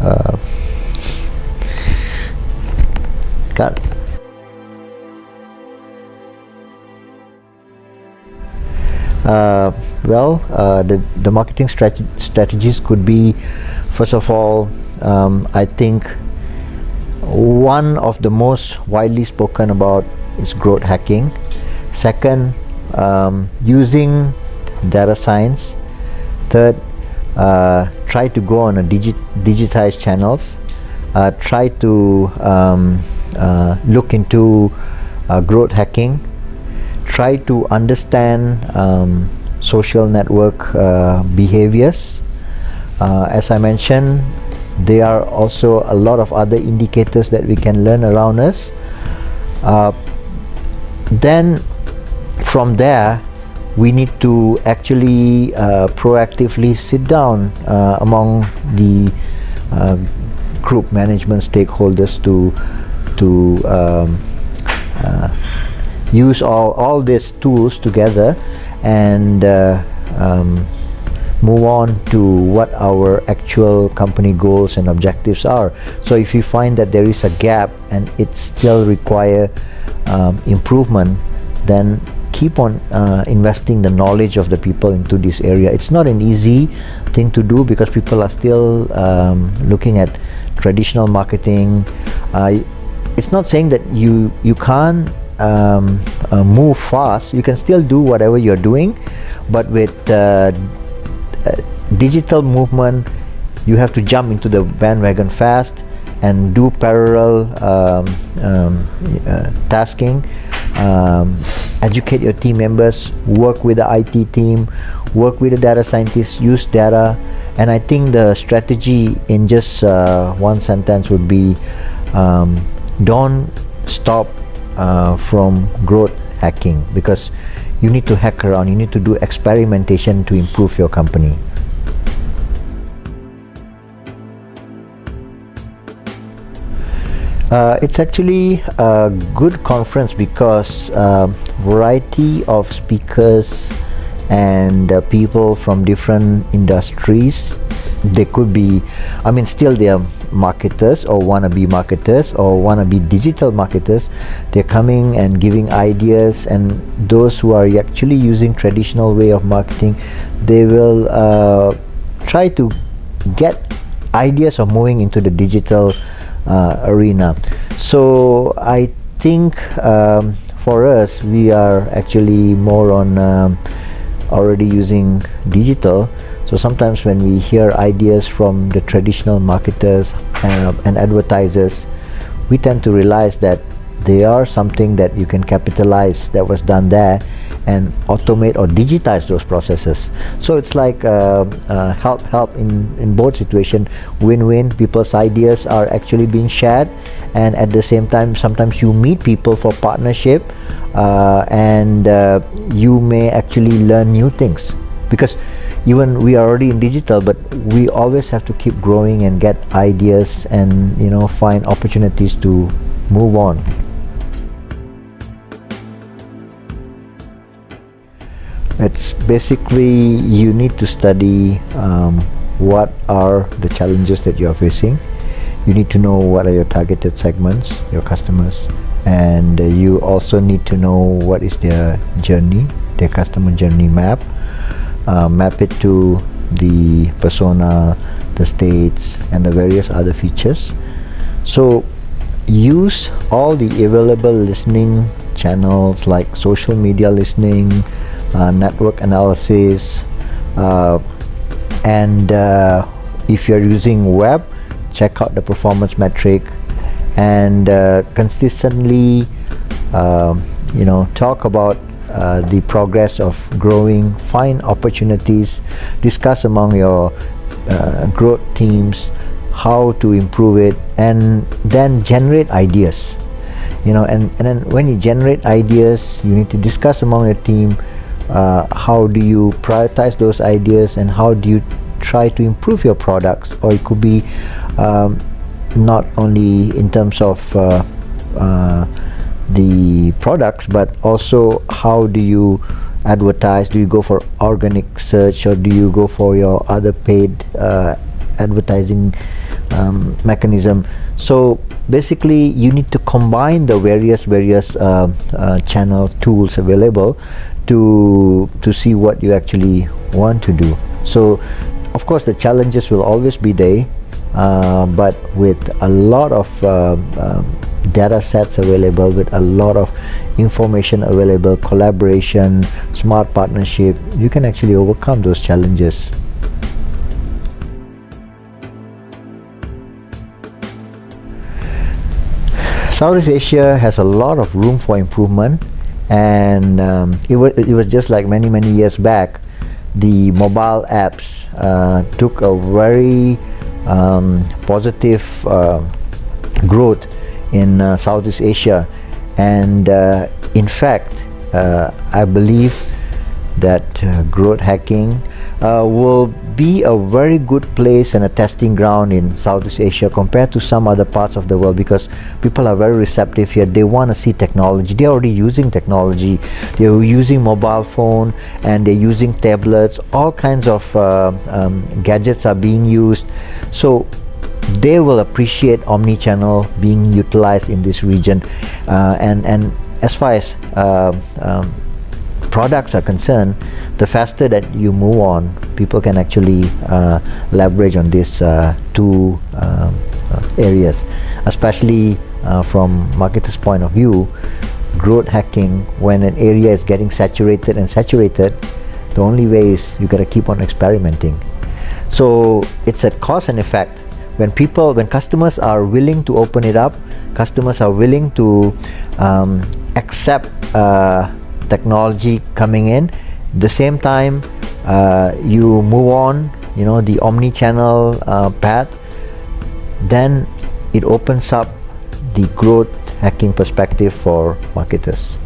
uh, cut. The marketing strategies could be, first of all, I think one of the most widely spoken about is growth hacking. Second, using data science. Third, try to go on a digitized channels. Try to look into growth hacking. Try to understand social network behaviors. As I mentioned, there are also a lot of other indicators that we can learn around us. Then from there, we need to actually proactively sit down among the group management stakeholders to use all these tools together and move on to what our actual company goals and objectives are. So if you find that there is a gap and it still require improvement, then keep on investing the knowledge of the people into this area. It's not an easy thing to do because people are still looking at traditional marketing. It's not saying that you can't move fast. You can still do whatever you're doing, but with digital movement, you have to jump into the bandwagon fast and do parallel tasking. Educate your team members, work with the IT team, work with the data scientists, use data. And I think the strategy in just one sentence would be, don't stop from growth hacking, because you need to hack around, you need to do experimentation to improve your company. It's actually a good conference because variety of speakers and people from different industries. They could be, still they are marketers or wannabe marketers or wannabe digital marketers. They're coming and giving ideas, and those who are actually using traditional way of marketing, they will try to get ideas of moving into the digital arena. So I think for us, we are actually more on already using digital. So sometimes when we hear ideas from the traditional marketers and advertisers, we tend to realize that they are something that you can capitalize that was done there and automate or digitize those processes. So it's like help in both situations, win-win. People's ideas are actually being shared, and at the same time sometimes you meet people for partnership, and you may actually learn new things, because even we are already in digital, but we always have to keep growing and get ideas and find opportunities to move on. It's basically you need to study what are the challenges that you are facing. You need to know what are your targeted segments, your customers, and you also need to know what is their journey, their customer journey map. Map it to the persona, the states, and the various other features. So use all the available listening channels like social media listening, network analysis, and if you're using web, check out the performance metric, and consistently talk about the progress of growing, find opportunities, discuss among your growth teams how to improve it, and then generate ideas. And then when you generate ideas, you need to discuss among your team how do you prioritize those ideas and how do you try to improve your products. Or it could be not only in terms of the products, but also how do you advertise. Do you go for organic search, or do you go for your other paid advertising mechanism. So basically you need to combine the various channel tools available to see what you actually want to do. So of course the challenges will always be there, but with a lot of data sets available, with a lot of information available, collaboration, smart partnership, you can actually overcome those challenges. Southeast Asia has a lot of room for improvement, and it was just like many years back. The mobile apps took a very positive growth in Southeast Asia, and in fact I believe that growth hacking will be a very good place and a testing ground in Southeast Asia compared to some other parts of the world, because people are very receptive here. They want to see technology. They're already using technology. They're using mobile phone and they're using tablets. All kinds of gadgets are being used. So they will appreciate omni-channel being utilized in this region, and as far as products are concerned, the faster that you move on, people can actually leverage on these two areas, especially from marketers' point of view. Growth hacking, when an area is getting saturated, the only way is you got to keep on experimenting. So it's a cause and effect. When customers are willing to open it up, customers are willing to accept technology coming in, the same time you move on, the omni-channel path, then it opens up the growth hacking perspective for marketers.